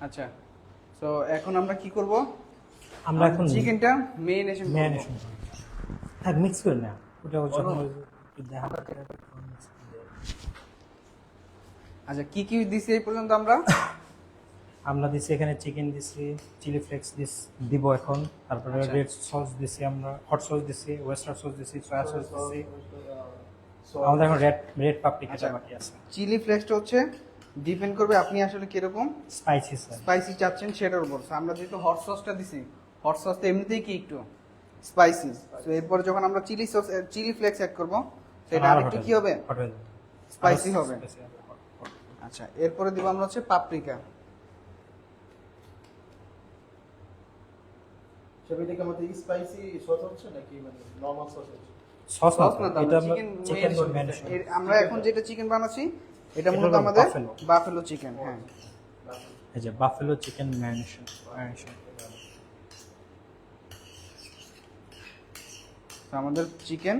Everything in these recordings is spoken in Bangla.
আচ্ছা, তো এখন আমরা কি করব? আমরা এখন চিকেনটা মেরিনেশন করব। ম্যারিনেশন থাক মিক্স করে না ওটা যখন দেখা আচ্ছা, কি কি দিছি এই পর্যন্ত আমরা? আমরা দিছি এখানে চিকেন দিছি, চিলি ফ্লেক্স দিব এখন, তারপরে আচ্ছা। রেড সস দিছি, আমরা হট সস দিছি, ওয়েস্টার সস দিছি, সয়া সস দিছি। আমাদের এখন রেড রেড পাপরিকাটা আচ্ছা। বাকি আছে। চিলি ফ্লেক্সটা হচ্ছে ডিপেন্ড করবে আপনি আসলে কিরকম স্পাইসি স্যার। স্পাইসি চাচ্ছেন সেটার উপর। So, আমরা যেহেতু হট সসটা দিছি, হট সসটা এমনিতেই কি একটু স্পাইসি। তো এরপর যখন আমরা চিলি ফ্লেক্স অ্যাড করব, সেটা আরেকটু কি হবে? হট হয়ে যাবে, স্পাইসি হবে। spicy হবে। আচ্ছা, এরপরে দিব আমরা হচ্ছে পাপরিকা। সেটা কি আমাদের স্পাইসি সস হচ্ছে নাকি মানে নরমাল সস হচ্ছে? সস না, সস না, তো এটা আমরা চিকেন চিকেন ম্যারিনেশন। আমরা এখন যেটা চিকেন বানাচ্ছি এটা এটা মূলত হলো আমাদের buffalo। Buffalo chicken. হ্যাঁ, এই যে বাফেলো চিকেন ম্যারিনেশন। তো আমাদের চিকেন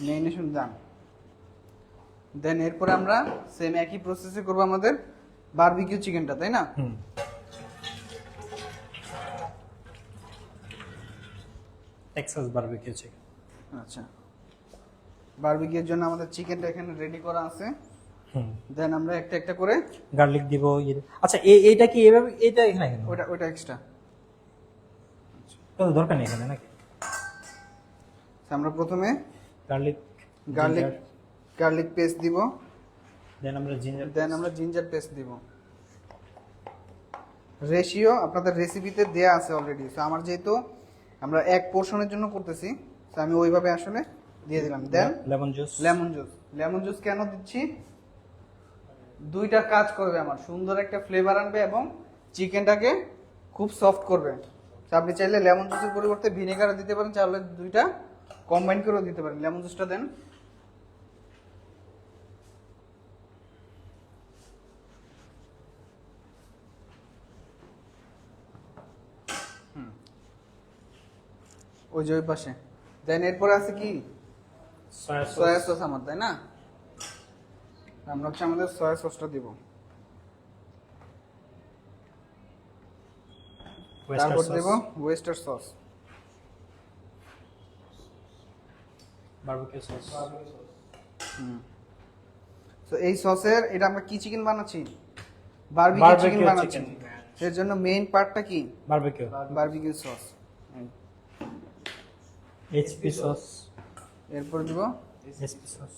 মেরিনেশন ডান। দেন এরপরে আমরা সেম একই প্রসেসে করব আমাদের বারবিকিউ চিকেনটা, তাই না? হুম, টেক্সাস বারবিকিউ চিকেন। আচ্ছা, বারবিকিউর জন্য আমাদের চিকেনটা এখানে রেডি করা আছে। হুম, দেন আমরা একটা একটা করে গার্লিক দিব। আচ্ছা এইটা কি এভাবে, এটা এখানে কেন? ওটা এক্সট্রা। তো দরকার নেই এখানে নাকি? আমরা প্রথমে গার্লিক গার্লিক পেস্ট দিব, দেন আমরা জিঞ্জার, দেন আমরা জিঞ্জার পেস্ট দিব। রেশিও আপনাদের রেসিপিতে দেয়া আছে অলরেডি। তো আমার যেহেতু আমরা এক পোর্শনের জন্য করতেছি, তো আমি ওইভাবে আসলে দিয়ে দিলাম। দেন লেমন জুস। লেমন জুস কেন দিচ্ছি? দুইটা কাজ করবে, আমার সুন্দর একটা ফ্লেভার আনবে এবং চিকেনটাকে খুব সফট করবে। তো আপনি চাইলে লেমন জুসের পরিবর্তে ভিনেগারও দিতে পারেন, চাইলে দুইটা কম্বাইন করেও দিতে পারেন। লেমন জুসটা দেন। ওই যে ওই পাশে। দেন এরপরে আছে কি? Soya soya sauce. সস আমার, তাই না? আমরা হচ্ছে আমাদের সয়া সসটা দিব। তারপর দেব ওয়েস্টার সস। Barbecue sauce. তো এই সসের এটা আমরা কি চিকেন বানাচ্ছি? বারবিকিউ চিকেন Barbecue বানাচ্ছি। chicken। এর জন্য মেইন পার্টটা কি? Barbecue. Barbecue sauce. HP sauce. এরপর দিব এইচপি সস।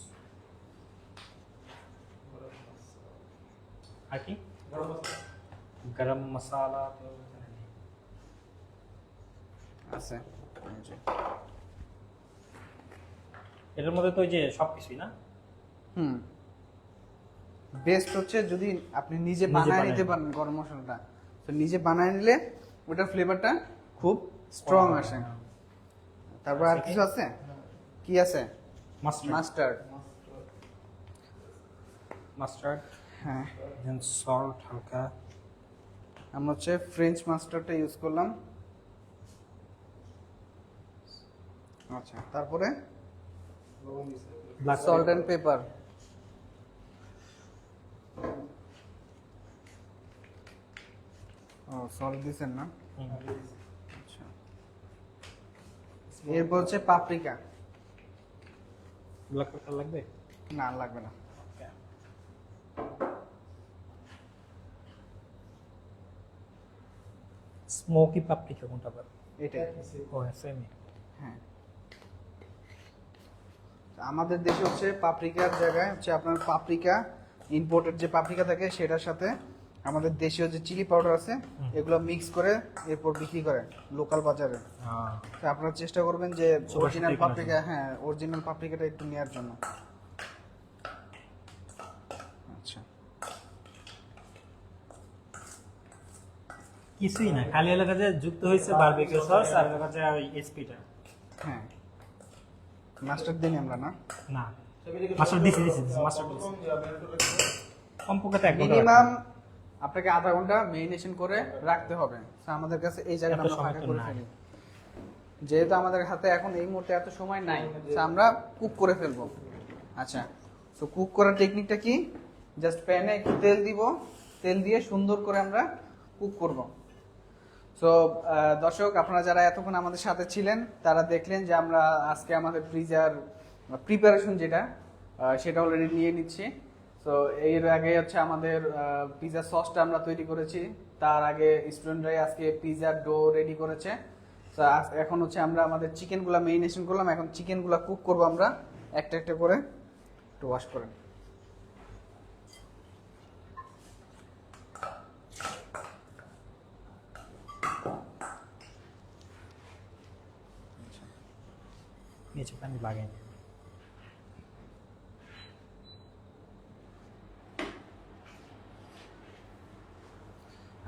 আর কি? গরম মশলা তো আছে। এটার মধ্যে তো ওই যে সবকিছুই না? হুম, বেস্ট হচ্ছে যদি আপনি নিজে বানায় বানায় নিতে পারেন গরম মশলাটা। তো নিজে বানায় নিলে ওটার ফ্লেভারটা খুব স্ট্রং আসে। তারপর আর কিছু আছে? কি আছে? মাস্টার্ড। মাস্টার্ড। মাস্টার্ড, হ্যাঁ, দেন সল্ট হালকা। আমরা হচ্ছে ফ্রেঞ্চ মাস্টার্ডটা ইউজ করলাম। আচ্ছা, তারপরে ব্ল্যাক সল্ট এন্ড পেপার। ও সল্ট দিছেন না? আচ্ছা, এরপর হচ্ছে পাপরিকা। ব্ল্যাক পেপার লাগবে? না, লাগবে না। স্মোকি পাপরিকা কোনটা পাবে? এটাই। ও সেমই। হ্যাঁ, আমাদের দেশে হচ্ছে পাপরিকার জায়গায় হচ্ছে আপনার পাপরিকা, ইম্পোর্টেড যে পাপরিকা থাকে সেটার সাথে আমাদের দেশীয় যে চিলি পাউডার আছে এগুলো মিক্স করে এরপর বিক্রি করে লোকাল বাজারে। তো আপনারা চেষ্টা করবেন যে অরিজিনাল পাপরিকা, হ্যাঁ অরিজিনাল পাপরিকাটা একটু নেওয়ার জন্য। আচ্ছা, কিছুই না, খালি এলাকাতে যুক্ত হয়েছে বারবিকিউ সস আর এলাকাতে ওই এসপিটা। হ্যাঁ, মাস্টার্ড দিন আমরা না না, মাস্টার্ড দিছি মাস্টার্ড দিছি। কমপক্ষে এক ঘন্টা মিনিমাম আপনাকে আধা ঘন্টা মেরিনেশন করে রাখতে হবে। তো আমাদের কাছে এই জায়গাটা এত আমরা সময় ফাঁকা তো করে নাই। ফেলি, যেহেতু আমাদের হাতে এখন এই মুহূর্তে এত সময় নাই। তো আমরা কুক করে ফেলবো। আচ্ছা, তো কুক করার টেকনিকটা কি? জাস্ট প্যানে একটু তেল দিব, তেল দিয়ে সুন্দর করে আমরা কুক করব। সো দর্শক, আপনারা যারা এতক্ষণ আমাদের সাথে ছিলেন তারা দেখলেন যে আমরা আজকে আমাদের পিজার প্রিপারেশন যেটা সেটা অলরেডি নিয়ে নিচ্ছি। তো এর আগে হচ্ছে আমাদের পিজা সসটা আমরা তৈরি করেছি, তার আগে স্টুডেন্টরাই আজকে পিজার ডো রেডি করেছে। তো এখন হচ্ছে আমরা আমাদের চিকেনগুলো মেরিনেশন করলাম, এখন চিকেনগুলো কুক করব আমরা একটা একটা করে। একটু ওয়াশ করেন। নিচে পানি লাগে।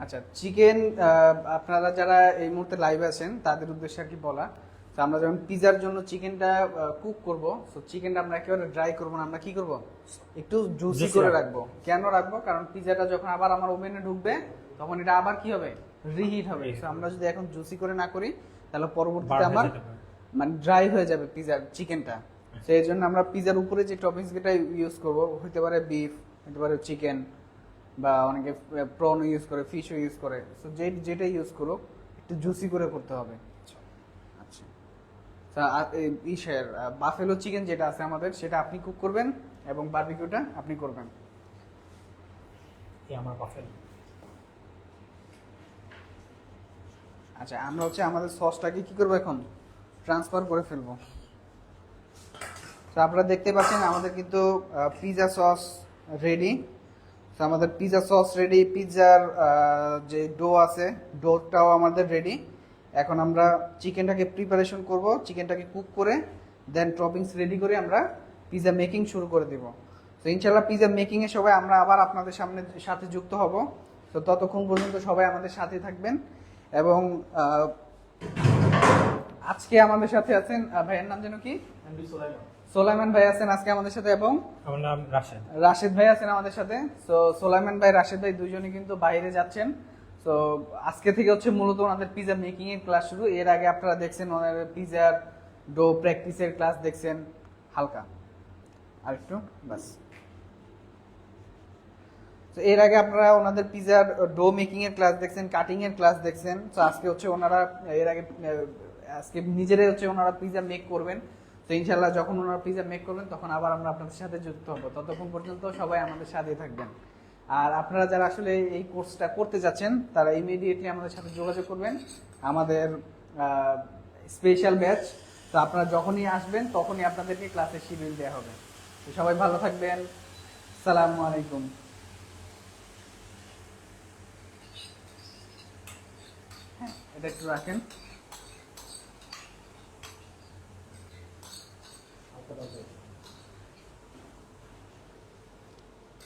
আচ্ছা, চিকেন আপনারা যারা এই মুহূর্তে লাইভে আছেন তাদের উদ্দেশ্যে আর কি বলা, তো আমরা যখন পিজার জন্য চিকেনটা কুক করব, তো চিকেনটা আমরা একেবারে ড্রাই করব না, আমরা কি করব একটু জুসি করে রাখবো। কেন রাখবো? কারণ পিজাটা যখন আবার আমার ওভেনে ঢুকবে তখন এটা আবার কি হবে, রিহিট হবে। তো আমরা যদি এখন জুসি করে না করি তাহলে পরবর্তীতে আমার মানে ড্রাই হয়ে যাবে পিজার চিকেনটা। সেই জন্য আমরা পিজার উপরে যে টপিংস যেটা ইউজ করব, হতে পারে বিফ, হতে পারে চিকেন, বা অনেকে প্রন ইউজ করে, ফিশও ইউজ করে। সো যেটা ইউজ করো একটু জুসি করে করতে হবে। আচ্ছা, বাফেলো চিকেন যেটা আছে আমাদের সেটা আপনি কুক করবেন এবং বারবিকিউটা আপনি করবেন। আমার বাফেলো। আচ্ছা, আমরা হচ্ছে আমাদের সসটাকে কি করবো এখন ট্রান্সফার করে ফেলবো। তো আপনারা দেখতে পাচ্ছেন আমাদের কিন্তু পিৎজা সস রেডি। তো আমাদের পিৎজা সস রেডি, পিৎজার যে ডো আছে ডোটাও আমাদের রেডি। এখন আমরা চিকেনটাকে প্রিপারেশন করব, চিকেনটাকে কুক করে দেন টপিংস রেডি করে আমরা পিৎজা মেকিং শুরু করে দেব। তো ইনশাল্লাহ পিৎজা মেকিংয়ে সবাই আমরা আবার আপনাদের সাথে যুক্ত হব। তো ততক্ষণ পর্যন্ত সবাই আমাদের সাথে থাকবেন। এবং আজকে আমাদের সাথে আছেন ভাইয়ের নাম যেন কি, সোলাইমান ভাই আছেন আজকে আমাদের সাথে, এবং আমার নাম রাশেদ। রাশেদ ভাই আছেন আমাদের সাথে। তো সোলাইমান ভাই, রাশেদ ভাই দুজনই কিন্তু বাইরে যাচ্ছেন। তো আজকে থেকে হচ্ছে মূলত ওনাদের পিজা মেকিং এর ক্লাস শুরু। এর আগে আপনারা দেখছেন ওনাদের পিজার ডো প্র্যাকটিসের ক্লাস দেখছেন হালকা, আর একটু বাস। তো এর আগে আপনারা ওনাদের পিজার ডো মেকিং এর ক্লাস দেখছেন, কাটিং এর ক্লাস দেখছেন। তো আজকে হচ্ছে ওনারা এর আগে আজকে নিজেরাই হচ্ছে ওনারা পিজা মেক করবেন। তো ইনশাল্লাহ যখন ওনারা পিজা মেক করবেন তখন আবার আমরা আপনাদের সাথে যুক্ত হবো। ততক্ষণ পর্যন্ত সবাই আমাদের সাথে থাকবেন। আর আপনারা যারা আসলে এই কোর্সটা করতে যাচ্ছেন তারা ইমিডিয়েটলি আমাদের সাথে যোগাযোগ করবেন, আমাদের স্পেশাল ব্যাচ। তো আপনারা যখনই আসবেন তখনই আপনাদেরকে ক্লাসের শিডিউল দেওয়া হবে। তো সবাই ভালো থাকবেন। আসসালামু আলাইকুম। হ্যাঁ, এটা একটু রাখেন।